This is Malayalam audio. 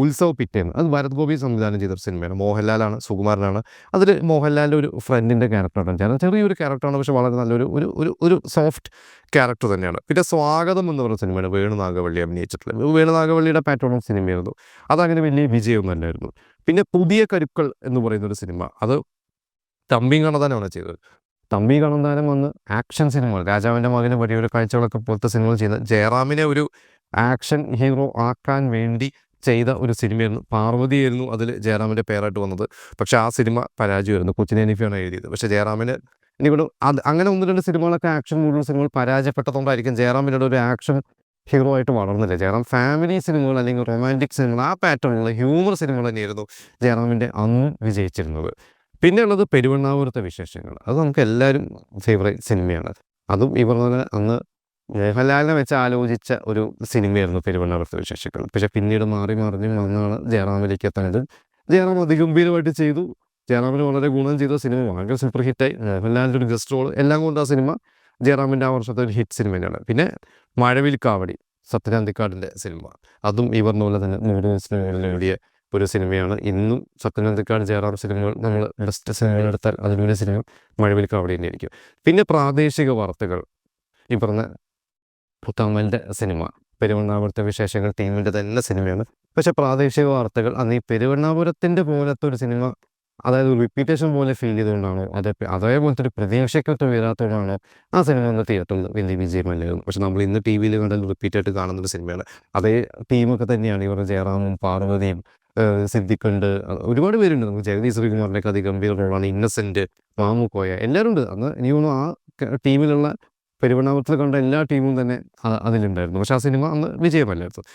ഉത്സവ് പിറ്റേന്ന്. അത് ഭരത് ഗോപി സംവിധാനം ചെയ്തൊരു സിനിമയാണ്. മോഹൻലാലാണ്, സുകുമാരനാണ്. അതിൽ മോഹൻലാലിൻ്റെ ഒരു ഫ്രണ്ടിൻ്റെ ക്യാരക്ടറാണ് ചെയ്യുന്നത്. ചെറിയൊരു ക്യാരക്ടറാണ്, പക്ഷേ വളരെ നല്ലൊരു ഒരു ഒരു ഒരു സോഫ്റ്റ് ക്യാരക്ടർ തന്നെയാണ്. പിന്നെ സ്വാഗതം എന്ന് പറഞ്ഞ സിനിമയാണ് വേണു നാഗവള്ളി അഭിനയിച്ചിട്ടുള്ളത്. വേണു നാഗവള്ളിയുടെ പാറ്റേൺ ഓഫ് സിനിമയായിരുന്നു. അതങ്ങനെ വലിയ വിജയമൊന്നും അല്ലായിരുന്നു. പിന്നെ പുതിയ കരുക്കൾ എന്ന് പറയുന്നൊരു സിനിമ, അത് തമ്പി കണ്ണന്താനമാണ് ചെയ്തത്. തമ്പി കണ്ണന്താനം വന്ന് ആക്ഷൻ സിനിമകൾ, രാജാവിൻ്റെ മകന് വലിയൊരു കാഴ്ചകളൊക്കെ പോലത്തെ സിനിമകൾ ചെയ്യുന്നത്, ജയറാമിനെ ഒരു ആക്ഷൻ ഹീറോ ആക്കാൻ വേണ്ടി ചെയ്ത ഒരു സിനിമയായിരുന്നു. പാർവതിയായിരുന്നു അതിൽ ജയറാമിൻ്റെ പേരായിട്ട് വന്നത്. പക്ഷേ ആ സിനിമ പരാജയമായിരുന്നു. കൊച്ചിൻ ഹനീഫയാണ് എഴുതിയത്. പക്ഷേ ജയറാമിന് എനിക്കൊരു അങ്ങനെ 1-2 സിനിമകളൊക്കെ ആക്ഷൻ കൂടുതൽ സിനിമകൾ പരാജയപ്പെട്ടതുകൊണ്ടായിരിക്കും ജയറാമിനോട് ഒരു ആക്ഷൻ ഹീറോ ആയിട്ട് വളർന്നില്ല. ജയറാം ഫാമിലി സിനിമകൾ അല്ലെങ്കിൽ റൊമാൻറ്റിക് സിനിമകൾ, ആ പാറ്റേണുകൾ, ഹ്യൂമർ സിനിമകൾ തന്നെയായിരുന്നു ജയറാമിൻ്റെ അന്ന് വിജയിച്ചിരുന്നത്. പിന്നെയുള്ളത് പെരുവണ്ണാമൂരത്തെ വിശേഷങ്ങൾ. അത് നമുക്ക് എല്ലാവരും ഫേവറേറ്റ് സിനിമയാണ്. അതും ഈ പറഞ്ഞ പോലെ അന്ന് മോഹൻലാലിനെ വെച്ച് ആലോചിച്ച ഒരു സിനിമയായിരുന്നു പെരുവണ്ണാമൂരത്തെ വിശേഷങ്ങൾ. പക്ഷേ പിന്നീട് മാറി മറിഞ്ഞ് വന്നാണ് ജയറാമിലേക്ക് എത്താനായിട്ട്. ജയറാം അതിഗംഭീരമായിട്ട് ചെയ്തു. ജയറാമിന് വളരെ ഗുണം ചെയ്ത സിനിമ, ഭയങ്കര സൂപ്പർ ഹിറ്റായി. മോഹൻലാലിൻ്റെ ഒരു ഗസ്റ്റ് റോൾ എല്ലാം കൊണ്ട് ആ സിനിമ ജയറാമിൻ്റെ ആ വർഷത്തെ ഒരു ഹിറ്റ് സിനിമ തന്നെയാണ്. പിന്നെ മഴവിൽ കാവടി, സത്യനന്ദിക്കാടിൻ്റെ സിനിമ, അതും ഈ പറഞ്ഞ പോലെ തന്നെ നേടിയ ഒരു സിനിമയാണ്. ഇന്നും സത്യനന്ദിക്കാട് ജയറാം സിനിമകൾ നമ്മൾ ബെസ്റ്റ് സിനിമകൾ എടുത്താൽ അതിലൊരു സിനിമ മഴവിൽ കാവടി തന്നെയായിരിക്കും. പിന്നെ പ്രാദേശിക വാർത്തകൾ, ഈ പറഞ്ഞ തമിഴിൻ്റെ സിനിമ, പെരുവണ്ണാമൂരത്തെ വിശേഷങ്ങൾ ടീമിൻ്റെ തന്നെ സിനിമയാണ്. പക്ഷേ പ്രാദേശിക വാർത്തകൾ അന്ന് ഈ പെരുവണ്ണാമൂരത്തിൻ്റെ പോലത്തെ ഒരു സിനിമ, അതായത് റിപ്പീറ്റേഷൻ പോലെ ഫീൽ ചെയ്തുകൊണ്ടാണ്, അതേപോലത്തെ ഒരു പ്രതീക്ഷയ്ക്കൊത്ത് വരാത്തതുകൊണ്ടാണ് ആ സിനിമ ഒന്ന് തിയേറ്ററിൽ വലിയ വിജയമല്ലായിരുന്നു. പക്ഷെ നമ്മൾ ഇന്ന് ടി വിയിൽ കണ്ടാൽ റിപ്പീറ്റായിട്ട് കാണുന്നൊരു സിനിമയാണ്. അതേ ടീമൊക്കെ തന്നെയാണ് ഇവരുടെ ജയറാമും പാർവതിയും സിദ്ദിഖുണ്ട്, ഒരുപാട് പേരുണ്ട്. നമുക്ക് ജഗദീഷ് ശ്രീകുമാറിൻ്റെയൊക്കെ അതിഗംഭീര റോളാണ്. ഇന്നസെൻറ്റ്, മാമുക്കോയ എല്ലാവരും ഉണ്ട്. അന്ന് എനിക്ക് തോന്നുന്നു ആ ടീമിലുള്ള പെരുവണ്ണാമൂരത്തിൽ കണ്ട എല്ലാ ടീമും തന്നെ അതിലുണ്ടായിരുന്നു. പക്ഷേ ആ സിനിമ അന്ന് വിജയമല്ലായിരുന്നു.